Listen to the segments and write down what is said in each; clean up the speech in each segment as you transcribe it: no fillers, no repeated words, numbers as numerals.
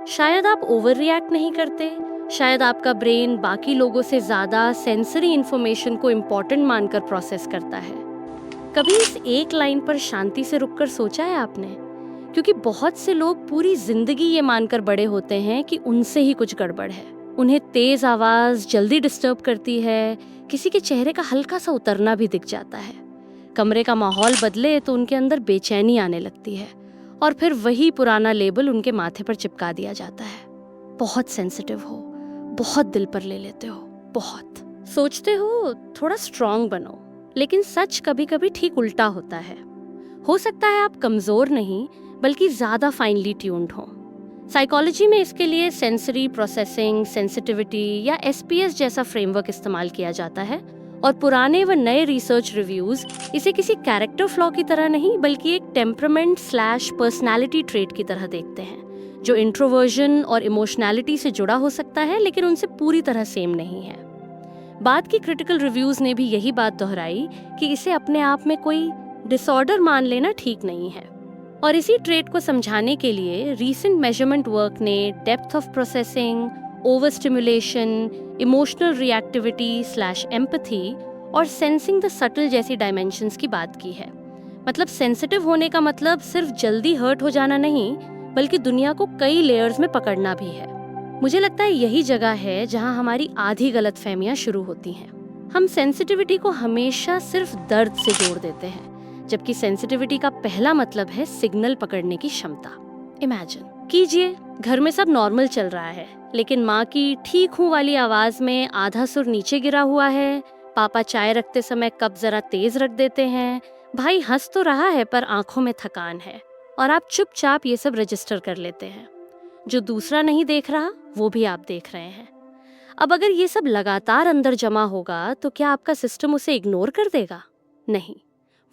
शायद आप over react नहीं करते, शायद आपका ब्रेन बाकी लोगों से ज्यादा सेंसरी इंफॉर्मेशन को इम्पोर्टेंट मानकर प्रोसेस करता है। कभी इस एक लाइन पर शांति से रुककर सोचा है आपने? क्योंकि बहुत से लोग पूरी जिंदगी ये मानकर बड़े होते हैं कि उनसे ही कुछ गड़बड़ है। उन्हें तेज आवाज जल्दी डिस्टर्ब करती है, किसी के चेहरे का हल्का सा उतरना भी दिख जाता है, कमरे का माहौल बदले तो उनके अंदर बेचैनी आने लगती है, और फिर वही पुराना लेबल उनके माथे पर चिपका दिया जाता है। बहुत सेंसिटिव हो, बहुत दिल पर ले लेते हो, बहुत सोचते हो थोड़ा स्ट्रांग बनो, लेकिन सच कभी कभी ठीक उल्टा होता है। हो सकता है आप कमजोर नहीं बल्कि ज्यादा फाइनली ट्यून्ड हो। साइकोलॉजी में इसके लिए सेंसरी प्रोसेसिंग, सेंसिटिविटी या एसपीएस जैसा फ्रेमवर्क इस्तेमाल किया जाता है, और पुराने व नए रिसर्च रिव्यूज इसे किसी कैरेक्टर फ्लॉ की तरह नहीं बल्कि एक टेम्परामेंट स्लैश पर्सनैलिटी ट्रेट की तरह देखते हैं, जो इंट्रोवर्जन और इमोशनैलिटी से जुड़ा हो सकता है लेकिन उनसे पूरी तरह सेम नहीं है। बाद की क्रिटिकल रिव्यूज ने भी यही बात दोहराई कि इसे अपने आप में कोई डिसऑर्डर मान लेना ठीक नहीं है। और इसी ट्रेट को समझाने के लिए रीसेंट मेजरमेंट वर्क ने depth of processing, over stimulation, emotional reactivity slash empathy और सेंसिंग द सटल जैसी डायमेंशंस की बात की है। मतलब सेंसिटिव होने का मतलब सिर्फ जल्दी हर्ट हो जाना नहीं, बल्कि दुनिया को कई लेयर्स में पकड़ना भी है। मुझे लगता है यही जगह है जहां हमारी आधी गलतफहमियां शुरू होती हैं। हम सेंसिटिविटी को हमेशा सिर्फ दर्द से जोड़ देते हैं, जबकि सेंसिटिविटी का पहला मतलब है सिग्नल पकड़ने की क्षमता। इमेजिन कीजिए, घर में सब नॉर्मल चल रहा है, लेकिन माँ की ठीक हूँ वाली आवाज में आधा सुर नीचे गिरा हुआ है, पापा चाय रखते समय कप जरा तेज रख देते हैं, भाई हंस तो रहा है पर आंखों में थकान है, और आप चुपचाप ये सब रजिस्टर कर लेते हैं। जो दूसरा नहीं देख रहा वो भी आप देख रहे हैं। अब अगर ये सब लगातार अंदर जमा होगा तो क्या आपका सिस्टम उसे इग्नोर कर देगा? नहीं,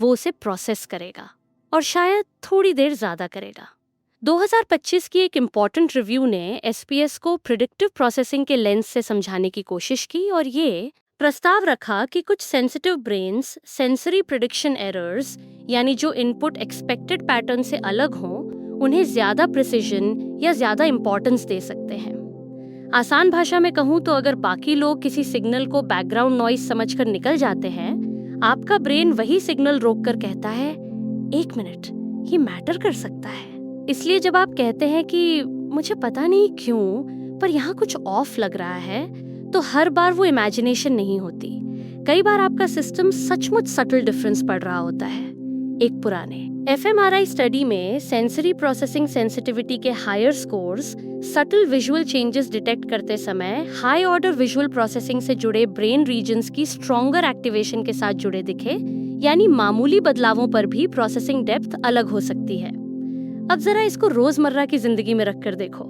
वो उसे प्रोसेस करेगा, और शायद थोड़ी देर ज्यादा करेगा। 2025 की एक इम्पॉर्टेंट रिव्यू ने एसपीएस को प्रिडिक्टिव प्रोसेसिंग के लेंस से समझाने की कोशिश की, और ये प्रस्ताव रखा कि कुछ sensitive brains sensory prediction errors, यानी जो इनपुट एक्सपेक्टेड पैटर्न से अलग हों, उन्हें ज्यादा प्रिसिजन या ज्यादा इंपॉर्टेंस दे सकते हैं। आसान भाषा में कहूँ तो अगर बाकी लोग किसी सिग्नल को बैकग्राउंड नॉइज समझकर निकल जाते हैं, आपका ब्रेन वही सिग्नल रोककर कहता है, एक मिनट, ये मैटर कर सकता है। इसलिए जब आप कहते हैं कि मुझे पता नहीं क्यों पर यहाँ कुछ ऑफ लग रहा है, तो हर बार वो इमेजिनेशन नहीं होती। कई बार आपका सिस्टम सचमुच सटल डिफरेंस पढ़ रहा होता है। एक पुराने एफएमआरआई स्टडी में सेंसरी प्रोसेसिंग सेंसिटिविटी के higher scores subtle visual changes detect करते समय हाई ऑर्डर विजुअल प्रोसेसिंग से जुड़े ब्रेन रीजन्स की स्ट्रॉन्गर एक्टिवेशन के साथ जुड़े दिखे, यानी मामूली बदलावों पर भी प्रोसेसिंग डेप्थ अलग हो सकती है। अब जरा इसको रोजमर्रा की जिंदगी में रखकर देखो।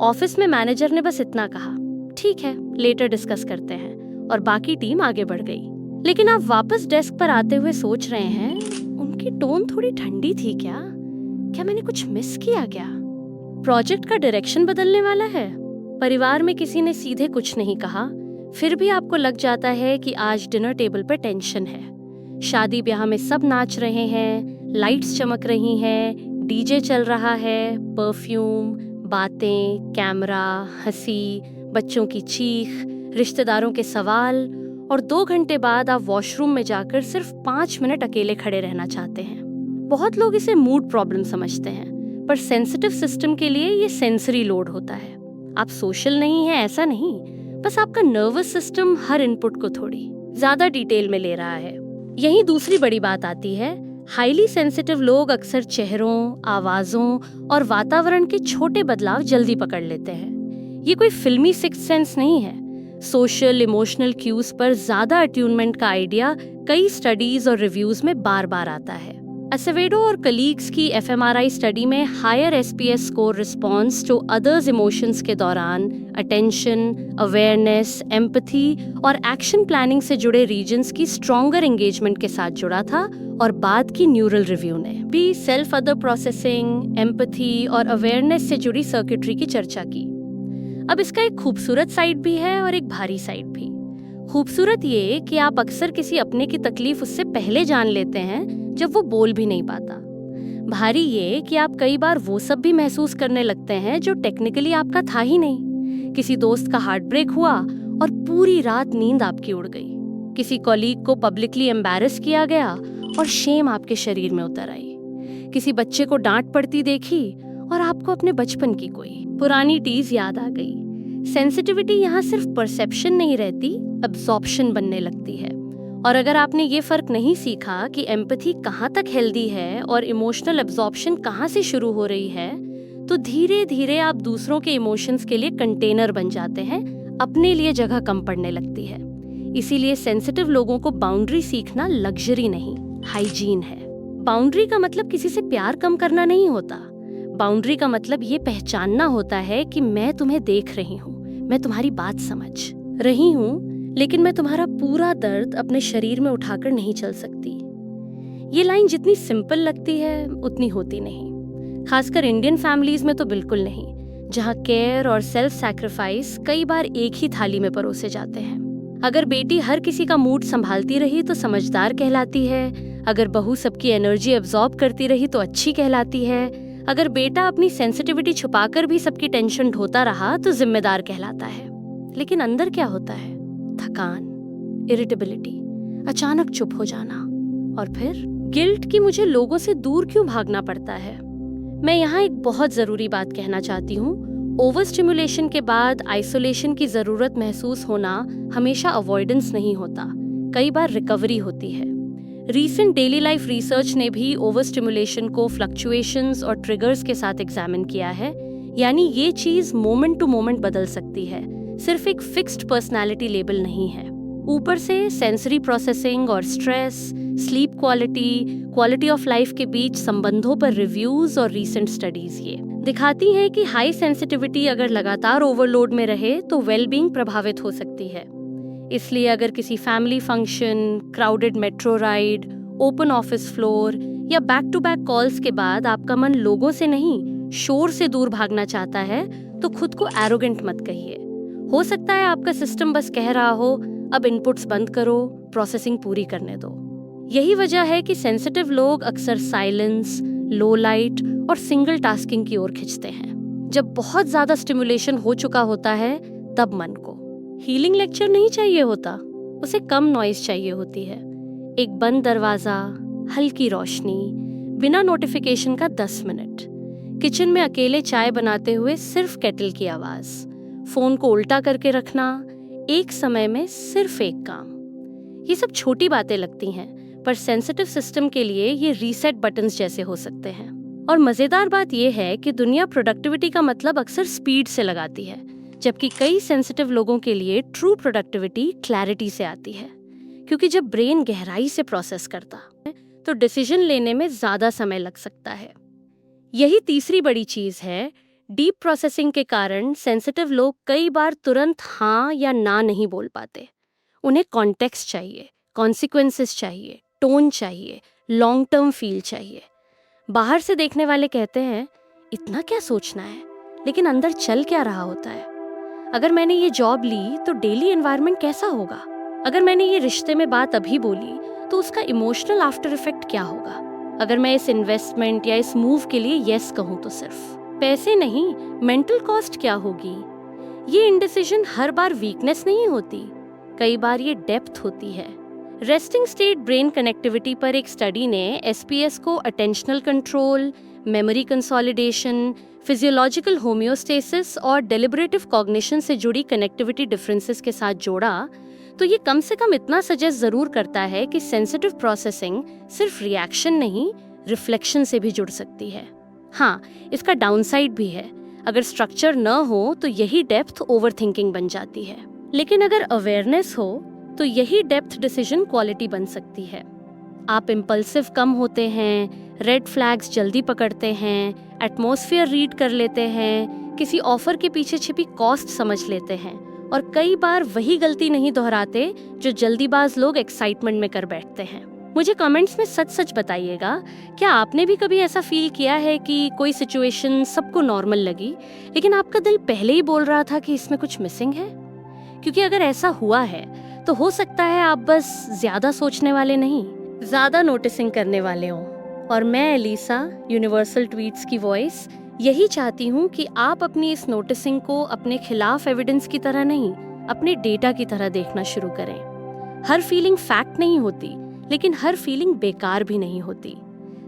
ऑफिस में मैनेजर ने बस इतना कहा, ठीक है लेटर डिस्कस करते हैं, और बाकी टीम आगे बढ़ गई। लेकिन आप वापस डेस्क पर आते हुए सोच रहे हैं, उनकी टोन थोड़ी ठंडी थी क्या मैंने कुछ मिस किया क्या? प्रोजेक्ट का डायरेक्शन बदलने वाला है? परिवार में किसी ने सीधे कुछ नहीं कहा, फिर भी आपको लग जाता है कि आज डिनर टेबल पर टेंशन है। शादी ब्याह में सब नाच रहे हैं, लाइट्स चमक रही हैं, डीजे चल रहा है, परफ्यूम, बातें, कैमरा, हंसी, बच्चों की चीख, रिश्तेदारों के सवाल, और 2 घंटे बाद आप वॉशरूम में जाकर सिर्फ 5 मिनट अकेले खड़े रहना चाहते हैं। बहुत लोग इसे मूड प्रॉब्लम समझते हैं, पर सेंसिटिव सिस्टम के लिए ये सेंसरी लोड होता है। आप सोशल नहीं हैं ऐसा नहीं, बस आपका नर्वस सिस्टम हर इनपुट को थोड़ी ज्यादा डिटेल में ले रहा है। यही दूसरी बड़ी बात आती है, हाईली सेंसिटिव लोग अक्सर चेहरों, आवाजों और वातावरण के छोटे बदलाव जल्दी पकड़ लेते हैं। ये कोई फिल्मी सिक्स्थ सेंस नहीं है। सोशल इमोशनल क्यूज पर ज्यादा अट्यूनमेंट का आइडिया कई स्टडीज और रिव्यूज में बार बार आता है। एसेवेडो और कलीग्स की एफएमआरआई स्टडी में हायर एसपीएस स्कोर रिस्पॉन्स जो अदर्स इमोशंस के दौरान अटेंशन, अवेयरनेस, एम्पैथी और एक्शन प्लानिंग से जुड़े रीजन्स की स्ट्रॉन्गर एंगेजमेंट के साथ जुड़ा था, और बाद की न्यूरल रिव्यू ने भी सेल्फ अदर प्रोसेसिंग, एम्पैथी और अवेयरनेस से जुड़ी सर्किटरी की चर्चा की। अब इसका एक खूबसूरत साइड भी है और एक भारी साइड भी। खूबसूरत ये कि आप अक्सर किसी अपने की तकलीफ उससे पहले जान लेते हैं जब वो बोल भी नहीं पाता। भारी ये कि आप कई बार वो सब भी महसूस करने लगते हैं जो टेक्निकली आपका था ही नहीं। किसी दोस्त का हार्ट ब्रेक हुआ और पूरी रात नींद आपकी उड़ गई। किसी कॉलीग को पब्लिकली एम्बैरस किया गया और शेम आपके शरीर में उतर आई। किसी बच्चे को डांट पड़ती देखी और आपको अपने बचपन की कोई पुरानी टीज याद आ गई। सेंसिटिविटी यहाँ सिर्फ परसेप्शन नहीं रहती, अब्सॉर्प्शन बनने लगती है। और अगर आपने ये फर्क नहीं सीखा कि एम्पैथी कहाँ तक हेल्दी है और इमोशनल एब्जॉर्प्शन कहाँ से शुरू हो रही है, तो धीरे धीरे आप दूसरों के इमोशंस के लिए कंटेनर बन जाते हैं, अपने लिए जगह कम पड़ने लगती है। इसीलिए सेंसिटिव लोगों को बाउंड्री सीखना लग्जरी नहीं, हाइजीन है। बाउंड्री का मतलब किसी से प्यार कम करना नहीं होता। बाउंड्री का मतलब ये पहचानना होता है कि मैं तुम्हें देख रही हूँ, मैं तुम्हारी बात समझ रही हूँ, लेकिन मैं तुम्हारा पूरा दर्द अपने शरीर में उठाकर नहीं चल सकती। ये लाइन जितनी सिंपल लगती है उतनी होती नहीं, खासकर इंडियन फैमिलीज में तो बिल्कुल नहीं, जहाँ केयर और सेल्फ सैक्रिफाइस कई बार एक ही थाली में परोसे जाते हैं। अगर बेटी हर किसी का मूड संभालती रही तो समझदार कहलाती है, अगर बहू सबकी एनर्जी एब्जॉर्ब करती रही तो अच्छी कहलाती है, अगर बेटा अपनी सेंसिटिविटी छुपाकर भी सबकी टेंशन ढोता रहा तो जिम्मेदार कहलाता है। लेकिन अंदर क्या होता है? थकान, इरिटेबिलिटी, अचानक चुप हो जाना, और फिर गिल्ट कि मुझे लोगों से दूर क्यों भागना पड़ता है। मैं यहाँ एक बहुत जरूरी बात कहना चाहती हूँ। ओवर स्टिमुलेशन के बाद आइसोलेशन की जरूरत महसूस होना हमेशा अवॉइडेंस नहीं होता, कई बार रिकवरी होती है। रीसेंट डेली लाइफ रिसर्च ने भी ओवर स्टिमुलेशन को फ्लक्चुएशंस और ट्रिगर्स के साथ एग्जामिन किया है, यानी ये चीज मोमेंट टू मोमेंट बदल सकती है, सिर्फ एक फिक्स्ड पर्सनालिटी लेबल नहीं है। ऊपर से सेंसरी प्रोसेसिंग और stress, sleep quality of life के बीच संबंधों पर रिव्यूज और रीसेंट स्टडीज ये दिखाती हैं कि हाई सेंसिटिविटी अगर लगातार ओवरलोड में रहे तो वेलबींग प्रभावित हो सकती है। इसलिए अगर किसी family function, crowded metro ride, open office floor या बैक टू बैक कॉल्स के बाद आपका मन लोगों से नहीं, शोर से दूर भागना चाहता है, तो खुद को एरोगेंट मत कहिए। हो सकता है आपका सिस्टम बस कह रहा हो, अब इनपुट्स बंद करो, प्रोसेसिंग पूरी करने दो। यही वजह है कि सेंसिटिव लोग अक्सर साइलेंस, लो लाइट और सिंगल टास्किंग की ओर खिंचते हैं। जब बहुत ज्यादा स्टिमुलेशन हो चुका होता है, तब मन को हीलिंग लेक्चर नहीं चाहिए होता, उसे कम नॉइज चाहिए होती है। एक बंद दरवाजा, हल्की रोशनी, बिना नोटिफिकेशन का 10 मिनट, किचन में अकेले चाय बनाते हुए सिर्फ केटल की आवाज, फोन को उल्टा करके रखना, एक समय में सिर्फ एक काम। ये सब छोटी बातें लगती हैं, पर सेंसिटिव सिस्टम के लिए ये रीसेट बटन्स जैसे हो सकते हैं। और मजेदार बात यह है कि दुनिया प्रोडक्टिविटी का मतलब अक्सर स्पीड से लगाती है, जबकि कई सेंसिटिव लोगों के लिए ट्रू प्रोडक्टिविटी क्लैरिटी से आती है। क्योंकि जब ब्रेन गहराई से प्रोसेस करता है तो डिसीजन लेने में ज्यादा समय लग सकता है। यही तीसरी बड़ी चीज है, डीप प्रोसेसिंग के कारण सेंसिटिव लोग कई बार तुरंत हाँ या ना नहीं बोल पाते। उन्हें कॉन्टेक्स्ट चाहिए, कॉन्सिक्वेंसेस चाहिए, टोन चाहिए, लॉन्ग टर्म फील चाहिए। बाहर से देखने वाले कहते हैं इतना क्या सोचना है, लेकिन अंदर चल क्या रहा होता है। अगर मैंने ये जॉब ली तो डेली एनवायरनमेंट कैसा होगा, अगर मैंने ये रिश्ते में बात अभी बोली तो उसका इमोशनल आफ्टर इफेक्ट क्या होगा, अगर मैं इस इन्वेस्टमेंट या इस मूव के लिए यस कहूँ तो सिर्फ पैसे नहीं, मेंटल कॉस्ट क्या होगी। ये इंडिसीजन हर बार वीकनेस नहीं होती, कई बार ये डेप्थ होती है। रेस्टिंग स्टेट ब्रेन कनेक्टिविटी पर एक स्टडी ने एसपीएस को attentional control, memory consolidation, physiological homeostasis और डेलिबरेटिव कॉग्निशन से जुड़ी कनेक्टिविटी डिफरेंसेस के साथ जोड़ा, तो ये कम से कम इतना सजेस्ट जरूर करता है कि सेंसिटिव प्रोसेसिंग सिर्फ रिएक्शन नहीं, रिफ्लेक्शन से भी जुड़ सकती है। हाँ, इसका डाउनसाइड भी है, अगर स्ट्रक्चर न हो तो यही डेप्थ ओवरथिंकिंग बन जाती है, लेकिन अगर अवेयरनेस हो तो यही डेप्थ डिसीजन क्वालिटी बन सकती है। आप इम्पल्सिव कम होते हैं, रेड फ्लैग्स जल्दी पकड़ते हैं, एटमॉस्फेयर रीड कर लेते हैं, किसी ऑफर के पीछे छिपी कॉस्ट समझ लेते हैं, और कई बार वही गलती नहीं दोहराते जो जल्दीबाज लोग एक्साइटमेंट में कर बैठते हैं। मुझे कमेंट्स में सच सच बताइएगा, क्या आपने भी कभी ऐसा फील किया है कि कोई सिचुएशन सबको नॉर्मल लगी, लेकिन आपका दिल पहले ही बोल रहा था कि इसमें कुछ मिसिंग है? क्योंकि अगर ऐसा हुआ है तो हो सकता है आप बस ज्यादा सोचने वाले नहीं, ज्यादा नोटिसिंग करने वाले हो, और मैं एलिसा, यूनिवर्सल ट्वीट्स की वॉइस, यही चाहती हूँ कि आप अपनी इस नोटिसिंग को अपने खिलाफ एविडेंस की तरह नहीं, अपने डेटा की तरह देखना शुरू करें। हर फीलिंग फैक्ट नहीं होती, लेकिन हर फीलिंग बेकार भी नहीं होती।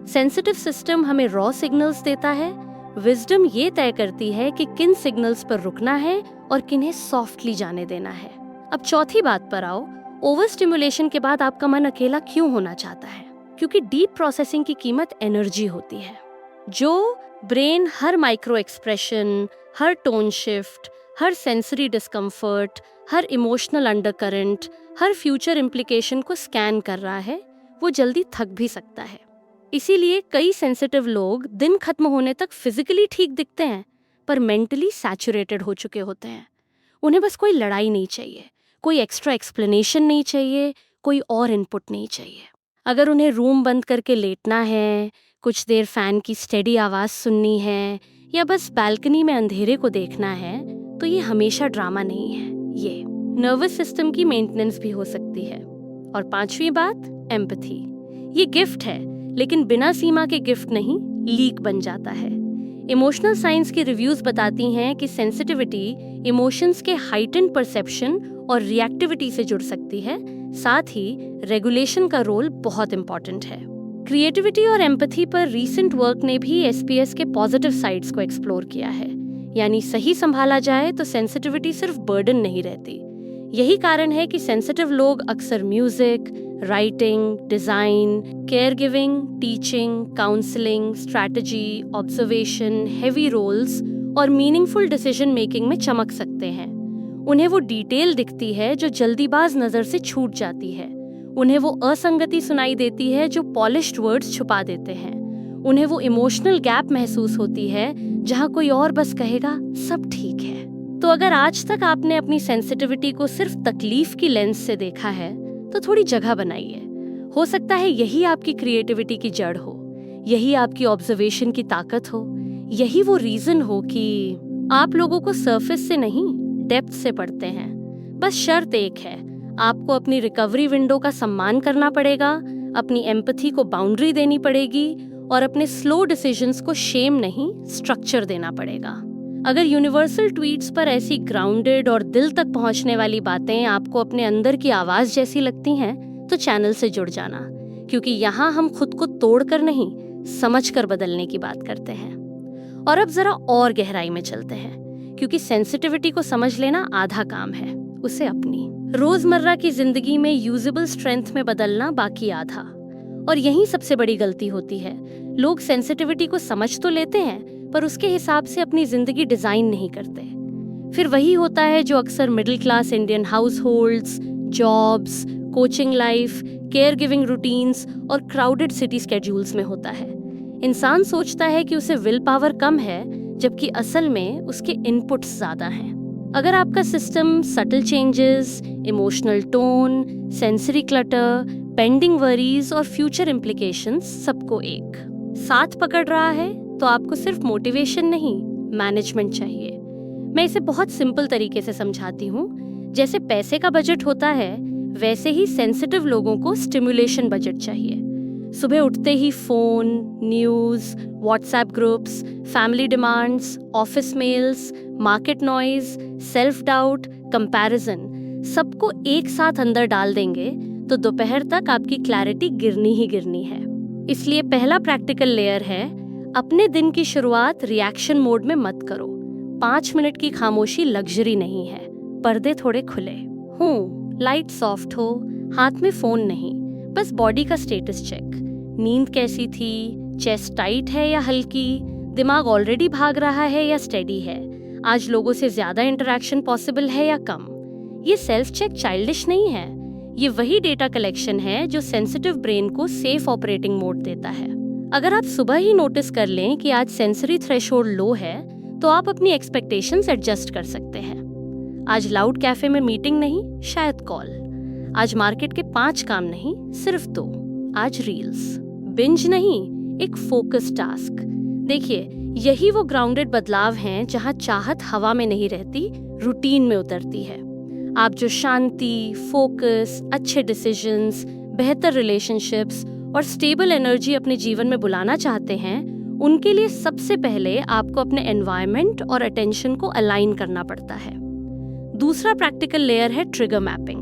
सेंसिटिव सिस्टम हमें रॉ सिग्नल्स देता है, विजडम ये तय करती है कि किन सिग्नल्स पर रुकना है और किन्हें सॉफ्टली जाने देना है। अब चौथी बात पर आओ, ओवर स्टिमुलेशन के बाद आपका मन अकेला क्यों होना चाहता है? क्योंकि डीप प्रोसेसिंग की कीमत एनर्जी होती है। जो ब्रेन हर माइक्रो एक्सप्रेशन, हर टोन शिफ्ट, हर सेंसरी डिस्कम्फर्ट, हर इमोशनल अंडरकरंट, हर फ्यूचर इम्प्लीकेशन को स्कैन कर रहा है, वो जल्दी थक भी सकता है। इसीलिए कई सेंसिटिव लोग दिन खत्म होने तक फिजिकली ठीक दिखते हैं, पर मेंटली सैचुरेटेड हो चुके होते हैं। उन्हें बस कोई लड़ाई नहीं चाहिए, कोई एक्स्ट्रा एक्सप्लेनेशन नहीं चाहिए, कोई और इनपुट नहीं चाहिए। अगर उन्हें रूम बंद करके लेटना है, कुछ देर फैन की स्टेडी आवाज़ सुननी है, या बस बालकनी में अंधेरे को देखना है, तो ये हमेशा ड्रामा नहीं है, ये नर्वस सिस्टम की मेंटेनेंस भी हो सकती है। और पांचवी बात, एम्पैथी। ये गिफ्ट है, लेकिन बिना सीमा के गिफ्ट नहीं, लीक बन जाता है। इमोशनल साइंस की रिव्यूज बताती हैं कि सेंसिटिविटी इमोशंस के हाइटेंड परसेप्शन और रिएक्टिविटी से जुड़ सकती है। साथ ही रेगुलेशन का रोल बहुत इंपॉर्टेंट है। क्रिएटिविटी और एम्पैथी पर रीसेंट वर्क ने भी एसपीएस के पॉजिटिव साइड्स को एक्सप्लोर किया है। यानी सही संभाला जाए तो सेंसिटिविटी सिर्फ बर्डन नहीं रहती। यही कारण है कि सेंसिटिव लोग अक्सर music, writing, design, care giving, teaching, counselling, strategy, observation, heavy roles और मीनिंगफुल डिसीजन मेकिंग में चमक सकते हैं। उन्हें वो डिटेल दिखती है जो जल्दीबाज नजर से छूट जाती है। उन्हें वो असंगति सुनाई देती है जो पॉलिश्ड वर्ड्स छुपा देते हैं। उन्हें वो इमोशनल गैप महसूस होती है जहाँ कोई और बस कहेगा सब ठीक है। तो अगर आज तक आपने अपनी सेंसिटिविटी को सिर्फ तकलीफ की लेंस से देखा है, तो थोड़ी जगह बनाइए। हो सकता है यही आपकी क्रिएटिविटी की जड़ हो, यही आपकी ऑब्जर्वेशन की ताकत हो, यही वो रीजन हो कि आप लोगों को सरफेस से नहीं, डेप्थ से पढ़ते हैं। बस शर्त एक है, आपको अपनी रिकवरी विंडो का सम्मान करना पड़ेगा, अपनी एम्पैथी को बाउंड्री देनी पड़ेगी और अपने स्लो डिसीजंस को शेम नहीं, स्ट्रक्चर देना पड़ेगा। अगर यूनिवर्सल ट्वीट्स पर ऐसी ग्राउंडेड और दिल तक पहुंचने वाली बातें आपको अपने अंदर की आवाज जैसी लगती हैं, तो चैनल से जुड़ जाना, क्योंकि यहाँ हम खुद को तोड़कर नहीं, समझकर बदलने की बात करते हैं। और अब जरा और गहराई में चलते हैं, क्योंकि सेंसिटिविटी को समझ लेना आधा काम है, उसे अपनी रोजमर्रा की जिंदगी में यूजेबल स्ट्रेंथ में बदलना बाकी आधा। और यही सबसे बड़ी गलती होती है। लोग सेंसिटिविटी को समझ तो लेते हैं, पर उसके हिसाब से अपनी जिंदगी डिजाइन नहीं करते। फिर वही होता है जो अक्सर middle class Indian house holds, jobs, coaching life, care giving routines और क्राउडेड सिटी स्केड्यूल्स में होता है। इंसान सोचता है कि उसे विल पावर कम है, जबकि असल में उसके इनपुट्स ज्यादा हैं। अगर आपका system subtle changes, emotional tone, sensory clutter, pending worries और फ्यूचर इम्प्लीकेशंस सबको एक साथ पकड़ रहा है, तो आपको सिर्फ मोटिवेशन नहीं, मैनेजमेंट चाहिए। मैं इसे बहुत सिंपल तरीके से समझाती हूँ। जैसे पैसे का बजट होता है, वैसे ही सेंसिटिव लोगों को स्टिमुलेशन बजट चाहिए। सुबह उठते ही phone, news, WhatsApp groups, family demands, office mails, market noise, self doubt, comparison, सबको एक साथ अंदर डाल देंगे तो दोपहर तक आपकी क्लैरिटी गिरनी ही गिरनी है। इसलिए पहला प्रैक्टिकल लेयर है, अपने दिन की शुरुआत रिएक्शन मोड में मत करो। 5 मिनट की खामोशी लग्जरी नहीं है, पर्दे थोड़े खुले हों, लाइट सॉफ्ट हो, हाथ में फोन नहीं, बस बॉडी का स्टेटस चेक। नींद कैसी थी, चेस्ट टाइट है या हल्की, दिमाग ऑलरेडी भाग रहा है या स्टेडी है, आज लोगों से ज्यादा इंटरेक्शन पॉसिबल है या कम। ये सेल्फ चेक चाइल्डिश नहीं है, ये वही डेटा कलेक्शन है जो सेंसिटिव ब्रेन को सेफ ऑपरेटिंग मोड देता है। अगर आप सुबह ही नोटिस कर लें कि आज सेंसरी थ्रेशोल्ड लो है, तो आप अपनी एक्सपेक्टेशंस एडजस्ट कर सकते हैं। आज लाउड कैफे में मीटिंग नहीं, शायद कॉल। आज मार्केट के 5 काम नहीं, सिर्फ 2। आज रील्स, बिंज नहीं, एक फोकस टास्क। देखिए, यही वो ग्राउंडेड बदलाव हैं जहां चाहत हवा में नहीं रहती, रूटीन में उतरती है। आप जो शांति, फोकस, अच्छे डिसीजंस, बेहतर रिलेशनशिप्स और स्टेबल एनर्जी अपने जीवन में बुलाना चाहते हैं, उनके लिए सबसे पहले आपको अपने एनवायरनमेंट और अटेंशन को अलाइन करना पड़ता है। दूसरा प्रैक्टिकल लेयर है ट्रिगर मैपिंग।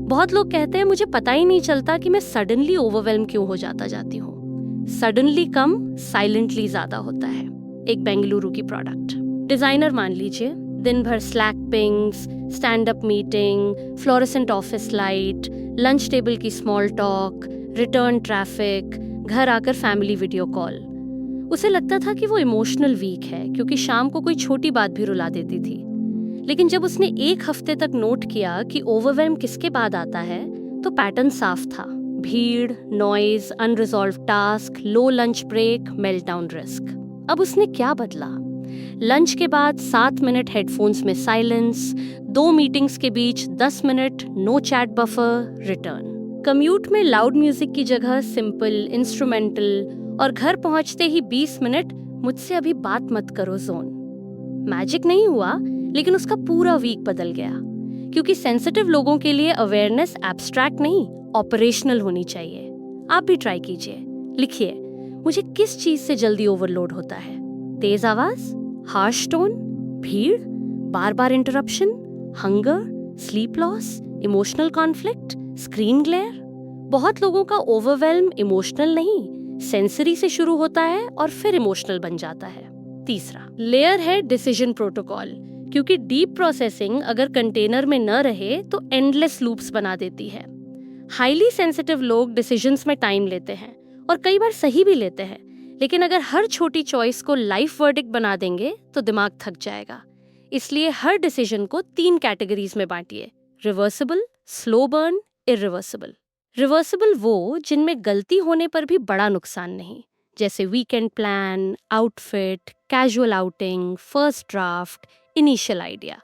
बहुत लोग कहते हैं मुझे पता ही नहीं चलता कि मैं सडनली ओवरवेल्म क्यों हो जाती हूँ। सडनली कम, साइलेंटली ज्यादा होता है। एक बेंगलुरु की प्रोडक्ट डिजाइनर मान लीजिए, दिन भर slack pings, stand up meeting, fluorescent office light, lunch table की स्मॉल टॉक, रिटर्न ट्रैफिक, घर आकर फैमिली वीडियो कॉल। उसे लगता था कि वो इमोशनल वीक है क्योंकि शाम को कोई छोटी बात भी रुला देती थी। लेकिन जब उसने एक हफ्ते तक नोट किया कि ओवरवेल्म किसके बाद आता है, तो पैटर्न साफ था। भीड़, noise, unresolved task, low lunch break, meltdown risk. अब उसने क्या बदला? लंच के बाद 7 मिनट हेडफोन्स में साइलेंस, 2 मीटिंग्स के बीच 10 minute no chat buffer, return. Commute में लाउड म्यूजिक की जगह सिंपल इंस्ट्रूमेंटल, और घर पहुंचते ही 20 मिनट मुझसे अभी बात मत करो जोन। मैजिक नहीं हुआ, लेकिन उसका पूरा वीक बदल गया। क्योंकि सेंसिटिव लोगों के लिए अवेयरनेस एब्स्ट्रैक्ट नहीं, ऑपरेशनल होनी चाहिए। आप भी ट्राई कीजिए। लिखिए, मुझे किस चीज से जल्दी ओवरलोड होता है? तेज आवाज, हार्श टोन, भीड़, बार बार interruption, hunger, sleep loss, emotional conflict, screen glare. बहुत लोगों का ओवरवेल्म इमोशनल नहीं, सेंसरी से शुरू होता है और फिर इमोशनल बन जाता है। तीसरा लेयर है डिसीजन प्रोटोकॉल। क्योंकि डीप प्रोसेसिंग अगर कंटेनर में न रहे तो एंडलेस लूप्स बना देती है। हाईली सेंसिटिव लोग डिसीजंस में टाइम लेते हैं और कई बार सही भी लेते हैं, लेकिन अगर हर छोटी चॉइस को लाइफ वर्डिक्ट बना देंगे तो दिमाग थक जाएगा। इसलिए हर डिसीजन को 3 कैटेगरीज में बांटिए: reversible, slow burn, irreversible. Reversible वो जिनमें गलती होने पर भी बड़ा नुकसान नहीं, जैसे weekend plan, outfit, casual outing, first draft, initial idea.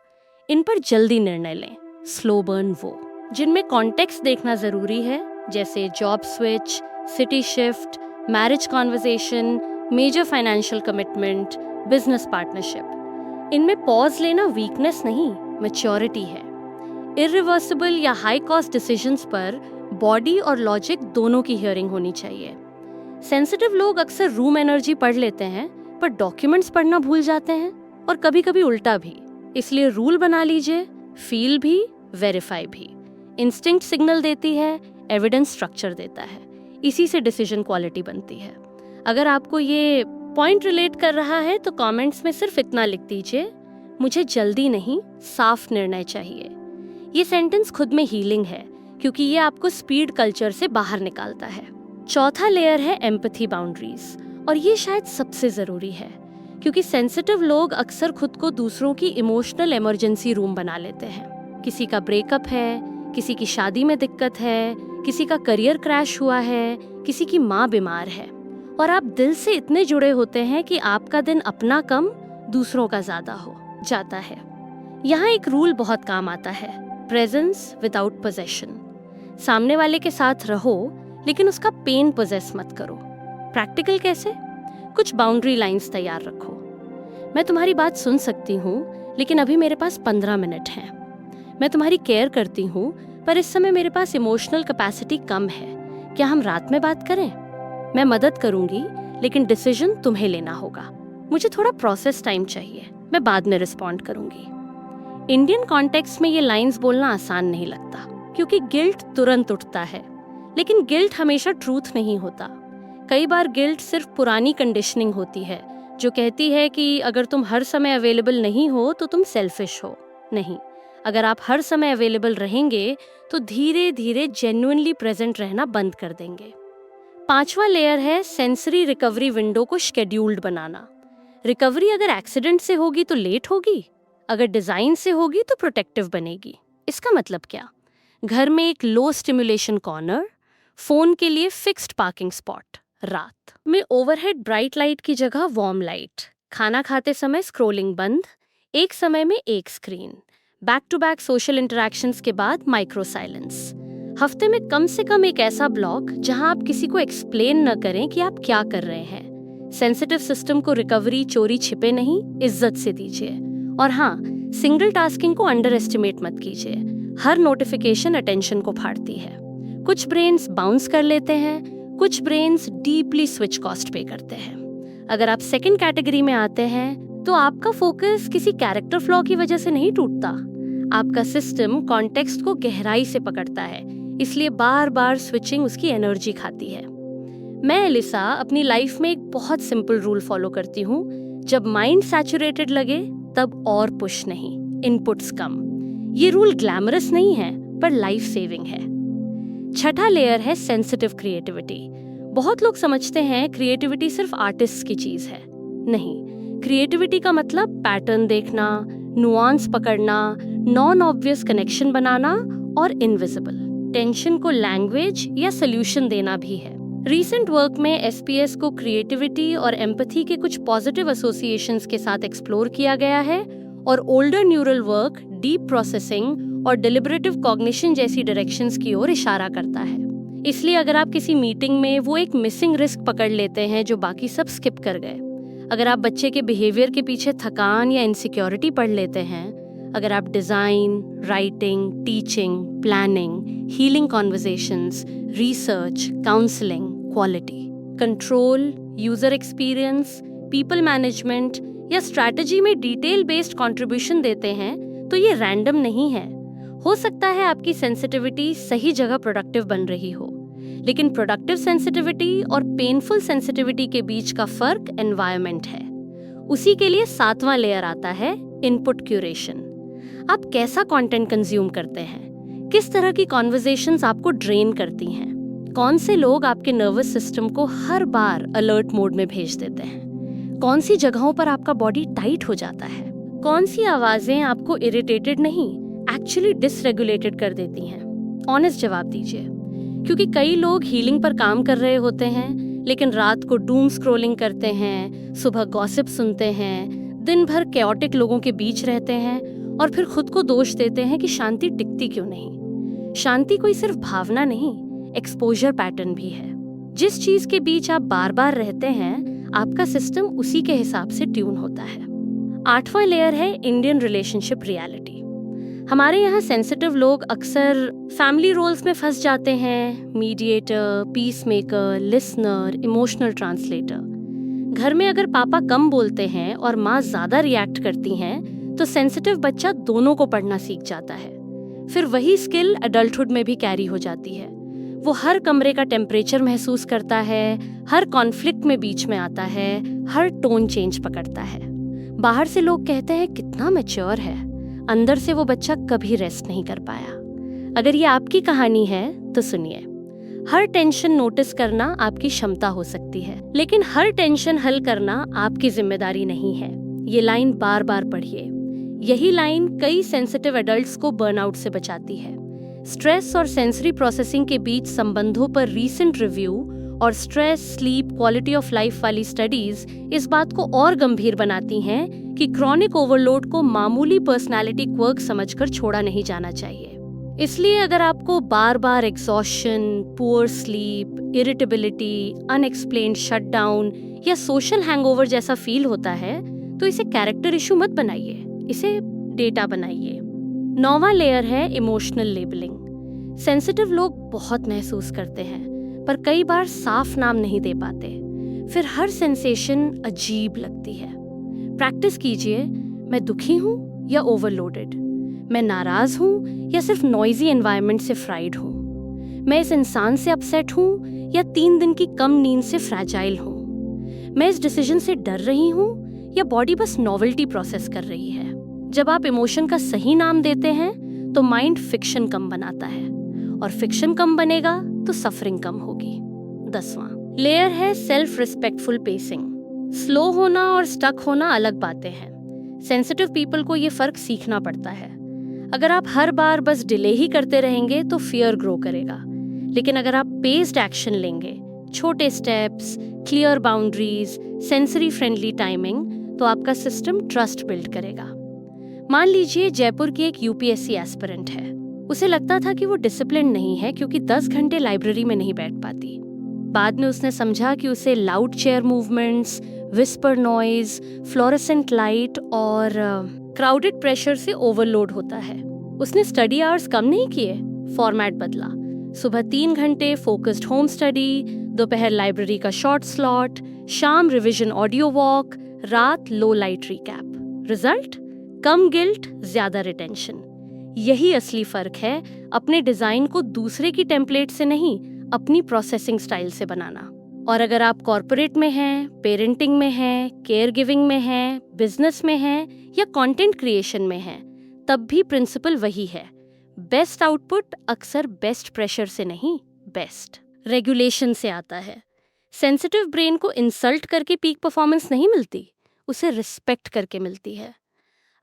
इन पर जल्दी निर्णय लें। स्लो बर्न वो जिनमें कॉन्टेक्स्ट देखना जरूरी है, जैसे job switch, city shift, marriage conversation, major financial commitment, business partnership. इनमें पॉज लेना वीकनेस नहीं, मैच्योरिटी है। इरिवर्सिबल या हाई कॉस्ट डिसीजंस पर बॉडी और लॉजिक दोनों की हियरिंग होनी चाहिए। सेंसिटिव लोग अक्सर रूम एनर्जी पढ़ लेते हैं पर डॉक्यूमेंट्स पढ़ना भूल जाते हैं, और कभी कभी उल्टा भी। इसलिए रूल बना लीजिए, फील भी, वेरीफाई भी। इंस्टिंक्ट सिग्नल देती है, एविडेंस स्ट्रक्चर देता है। इसी से डिसीजन क्वालिटी बनती है। अगर आपको ये पॉइंट रिलेट कर रहा है तो कमेंट्स में सिर्फ इतना लिख दीजिए, मुझे जल्दी नहीं, साफ निर्णय चाहिए। ये सेंटेंस खुद में हीलिंग है, क्योंकि ये आपको स्पीड कल्चर से बाहर निकालता है। चौथा लेयर है एम्पैथी बाउंड्रीज, और ये शायद सबसे जरूरी है, क्योंकि सेंसिटिव लोग अक्सर खुद को दूसरों की इमोशनल इमरजेंसी रूम बना लेते हैं। किसी का ब्रेकअप है, किसी की शादी में दिक्कत है, किसी का करियर क्रैश हुआ है, किसी की माँ बीमार है, और आप दिल से इतने जुड़े होते हैं कि आपका दिन अपना कम, दूसरों का ज्यादा हो जाता है। यहाँ एक रूल बहुत काम आता है, प्रेजेंस विदाउट पोजेशन। सामने वाले के साथ रहो, लेकिन उसका पेन पोजेस मत करो। प्रैक्टिकल कैसे? कुछ बाउंड्री लाइंस तैयार रखो। मैं तुम्हारी बात सुन सकती हूँ, लेकिन अभी मेरे पास 15 मिनट हैं। मैं तुम्हारी केयर करती हूँ, पर इस समय मेरे पास इमोशनल कैपेसिटी कम है। क्या हम रात में बात करें? मैं मदद करूंगी, लेकिन डिसीजन तुम्हें लेना होगा। मुझे थोड़ा प्रोसेस टाइम चाहिए, मैं बाद में रिस्पॉन्ड करूंगी। इंडियन कॉन्टेक्स्ट में ये लाइंस बोलना आसान नहीं लगता, क्योंकि गिल्ट तुरंत उठता है, लेकिन गिल्ट हमेशा ट्रूथ नहीं होता। कई बार गिल्ट सिर्फ पुरानी कंडीशनिंग होती है, जो कहती है कि अगर तुम हर समय अवेलेबल नहीं हो तो तुम सेल्फिश हो। नहीं, अगर आप हर समय अवेलेबल रहेंगे तो धीरे धीरे जेन्युइनली प्रेजेंट रहना बंद कर देंगे। पांचवा लेयर है सेंसरी रिकवरी विंडो को शेड्यूल्ड बनाना। रिकवरी अगर एक्सीडेंट से होगी तो लेट होगी, अगर डिजाइन से होगी तो प्रोटेक्टिव बनेगी। इसका मतलब क्या? घर में एक लो स्टिमुलेशन कॉर्नर, फोन के लिए फिक्स्ड पार्किंग स्पॉट, रात में ओवरहेड ब्राइट लाइट की जगह वार्म लाइट, खाना खाते समय स्क्रोलिंग बंद, एक समय में एक screen, back to back social interactions के बाद माइक्रो साइलेंस। हफ्ते में कम से कम एक ऐसा ब्लॉक जहां आप किसी को एक्सप्लेन न करें कि आप क्या कर रहे हैं। सेंसिटिव सिस्टम को रिकवरी चोरी छिपे नहीं, इज्जत से दीजिए। और हाँ, सिंगल टास्किंग को अंडर एस्टिमेट मत कीजिए। हर नोटिफिकेशन अटेंशन को फाड़ती है। कुछ ब्रेन्स बाउंस कर लेते हैं, कुछ ब्रेन्स डीपली स्विच कॉस्ट पे करते हैं। अगर आप सेकंड कैटेगरी में आते हैं तो आपका फोकस किसी कैरेक्टर फ्लॉ की वजह से नहीं टूटता। आपका सिस्टम कॉन्टेक्स्ट को गहराई से पकड़ता है, इसलिए बार बार स्विचिंग उसकी एनर्जी खाती है। मैं एलिसा अपनी लाइफ में एक बहुत सिंपल रूल फॉलो करती हूँ। जब माइंड सैचुरेटेड लगे तब और पुश नहीं, इनपुट्स कम। ये रूल ग्लैमरस नहीं है पर लाइफ सेविंग है। छठा लेयर है सेंसिटिव क्रिएटिविटी। बहुत लोग समझते हैं क्रिएटिविटी सिर्फ आर्टिस्ट की चीज है। नहीं, क्रिएटिविटी का मतलब पैटर्न देखना, नुआंस पकड़ना, नॉन ऑब्वियस कनेक्शन बनाना और इनविजिबल टेंशन को लैंग्वेज या सोल्यूशन देना भी है। रीसेंट वर्क में एसपीएस को क्रिएटिविटी और एम्पैथी के कुछ पॉजिटिव एसोसिएशंस के साथ एक्सप्लोर किया गया है और older neural work deep processing और डिलिबरेटिव कॉग्निशन जैसी डायरेक्शंस की ओर इशारा करता है। इसलिए अगर आप किसी मीटिंग में वो एक मिसिंग रिस्क पकड़ लेते हैं जो बाकी सब स्किप कर गए, अगर आप बच्चे के बिहेवियर के पीछे थकान या इनसिक्योरिटी पढ़ लेते हैं, अगर आप design, writing, teaching, planning, healing conversations, research, counselling, quality control, user experience, people management या स्ट्रैटेजी में डिटेल बेस्ड कंट्रीब्यूशन देते हैं तो ये रैंडम नहीं है। हो सकता है आपकी सेंसिटिविटी सही जगह प्रोडक्टिव बन रही हो, लेकिन प्रोडक्टिव सेंसिटिविटी और पेनफुल सेंसिटिविटी के बीच का फर्क एनवायरनमेंट है। उसी के लिए 7वां लेयर आता है इनपुट क्यूरेशन। आप कैसा कंटेंट कंज्यूम करते हैं, किस तरह की कॉन्वर्सेशंस आपको ड्रेन करती हैं, कौन से लोग आपके नर्वस सिस्टम को हर बार अलर्ट मोड में भेज देते हैं, कौन सी जगहों पर आपका बॉडी टाइट हो जाता है, कौन सी आवाजें आपको इरिटेटेड नहीं एक्चुअली डिसरेगुलेटेड कर देती हैं। ऑनेस्ट जवाब दीजिए, क्योंकि कई लोग हीलिंग पर काम कर रहे होते हैं लेकिन रात को डूम स्क्रॉलिंग करते हैं, सुबह गॉसिप सुनते हैं, दिन भर कैओटिक लोगों के बीच रहते हैं और फिर खुद को दोष देते हैं कि शांति टिकती क्यों नहीं। शांति कोई सिर्फ भावना नहीं, एक्सपोजर पैटर्न भी है। जिस चीज के बीच आप बार बार रहते हैं आपका सिस्टम उसी के हिसाब से ट्यून होता है। 8वां लेयर है इंडियन रिलेशनशिप रियलिटी। हमारे यहाँ सेंसिटिव लोग अक्सर फैमिली रोल्स में फंस जाते हैं, mediator, peace maker, listener, emotional translator. घर में अगर पापा कम बोलते हैं और माँ ज्यादा रिएक्ट करती हैं तो सेंसिटिव बच्चा दोनों को पढ़ना सीख जाता है। फिर वही स्किल एडल्टहुड में भी कैरी हो जाती है। वो हर कमरे का टेम्परेचर महसूस करता है, हर कॉन्फ्लिक्ट में बीच में आता है, हर टोन चेंज पकड़ता है। बाहर से लोग कहते हैं कितना मैच्योर है, अंदर से वो बच्चा कभी रेस्ट नहीं कर पाया। अगर ये आपकी कहानी है तो सुनिए। हर टेंशन नोटिस करना आपकी क्षमता हो सकती है, लेकिन हर टेंशन हल करना आपकी जिम्मेदारी नहीं है। ये लाइन बार बार पढ़िए। यही लाइन कई सेंसिटिव एडल्ट्स को बर्नआउट से बचाती है। स्ट्रेस और सेंसरी प्रोसेसिंग के बीच संबंधों पर रीसेंट रिव्यू और stress, sleep, quality of life वाली स्टडीज इस बात को और गंभीर बनाती हैं कि क्रॉनिक ओवरलोड को मामूली पर्सनालिटी क्वर्क समझकर छोड़ा नहीं जाना चाहिए। इसलिए अगर आपको बार बार exhaustion, poor sleep, irritability, unexplained shutdown या सोशल हैंगओवर जैसा फील होता है तो इसे कैरेक्टर इशू मत बनाइए, इसे डेटा बनाइए। 9वां लेयर है इमोशनल लेबलिंग। सेंसिटिव लोग बहुत महसूस करते हैं पर कई बार साफ नाम नहीं दे पाते, फिर हर सेंसेशन अजीब लगती है। प्रैक्टिस कीजिए, मैं दुखी हूँ या ओवरलोडेड, मैं नाराज हूँ या सिर्फ नॉइजी एनवायरनमेंट से फ्राइड हूँ, मैं इस इंसान से अपसेट हूँ या 3 दिन की कम नींद से फ्रैजाइल हूँ, मैं इस डिसीजन से डर रही हूँ या बॉडी बस नॉवेल्टी प्रोसेस कर रही है। जब आप इमोशन का सही नाम देते हैं तो माइंड फिक्शन कम बनाता है और फिक्शन कम बनेगा तो सफरिंग कम होगी। 10वां लेयर है सेल्फ रिस्पेक्टफुल पेसिंग। स्लो होना और स्टक होना अलग बातें हैं। सेंसिटिव पीपल को ये फर्क सीखना पड़ता है। अगर आप हर बार बस डिले ही करते रहेंगे तो फियर ग्रो करेगा, लेकिन अगर आप पेस्ड एक्शन लेंगे, छोटे steps, clear boundaries, sensory friendly timing, तो आपका सिस्टम ट्रस्ट बिल्ड करेगा। मान लीजिए जयपुर की एक यूपीएससी एस्पिरेंट है। उसे लगता था कि वो डिसिप्लिन नहीं है क्योंकि 10 घंटे लाइब्रेरी में नहीं बैठ पाती। बाद में उसने समझा कि उसे loud chair movements, whisper noise, fluorescent light और क्राउडेड प्रेशर से ओवरलोड होता है। उसने स्टडी आवर्स कम नहीं किए, फॉर्मेट बदला। सुबह 3 घंटे फोकस्ड होम स्टडी, दोपहर लाइब्रेरी का शॉर्ट स्लॉट, शाम रिवीजन ऑडियो वॉक, रात लो लाइट रिकैप। रिजल्ट? कम गिल्ट, ज्यादा रिटेंशन। यही असली फर्क है अपने डिजाइन को दूसरे की टेम्पलेट से नहीं, अपनी प्रोसेसिंग स्टाइल से बनाना। और अगर आप कॉर्पोरेट में हैं, पेरेंटिंग में हैं, केयर गिविंग में हैं, बिजनेस में हैं या कंटेंट क्रिएशन में हैं, तब भी प्रिंसिपल वही है। बेस्ट आउटपुट अक्सर बेस्ट प्रेशर से नहीं, बेस्ट रेगुलेशन से आता है। सेंसिटिव ब्रेन को इंसल्ट करके पीक परफॉर्मेंस नहीं मिलती, उसे रिस्पेक्ट करके मिलती है।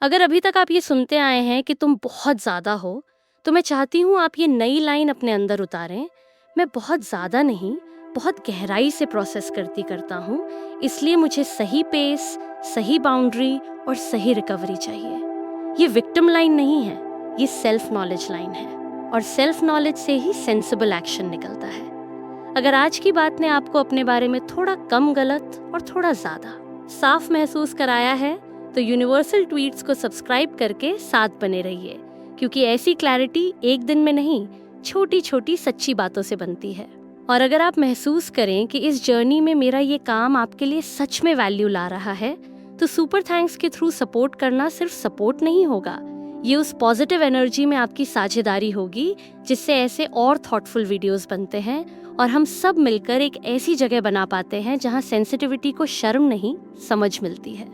अगर अभी तक आप ये सुनते आए हैं कि तुम बहुत ज़्यादा हो, तो मैं चाहती हूँ आप ये नई लाइन अपने अंदर उतारें। मैं बहुत ज़्यादा नहीं, बहुत गहराई से प्रोसेस करता हूँ, इसलिए मुझे सही पेस, सही बाउंड्री और सही रिकवरी चाहिए। ये विक्टिम लाइन नहीं है, ये सेल्फ नॉलेज लाइन है, और सेल्फ नॉलेज से ही सेंसिबल एक्शन निकलता है। अगर आज की बात ने आपको अपने बारे में थोड़ा कम गलत और थोड़ा ज़्यादा साफ महसूस कराया है, तो यूनिवर्सल ट्वीट्स को सब्सक्राइब करके साथ बने रहिए, क्योंकि ऐसी क्लैरिटी एक दिन में नहीं, छोटी छोटी सच्ची बातों से बनती है। और अगर आप महसूस करें कि इस जर्नी में मेरा ये काम आपके लिए सच में वैल्यू ला रहा है, तो सुपर थैंक्स के थ्रू सपोर्ट करना सिर्फ सपोर्ट नहीं होगा, ये उस पॉजिटिव एनर्जी में आपकी साझेदारी होगी जिससे ऐसे और थॉटफुल वीडियोस बनते हैं और हम सब मिलकर एक ऐसी जगह बना पाते हैं जहां सेंसिटिविटी को शर्म नहीं, समझ मिलती है।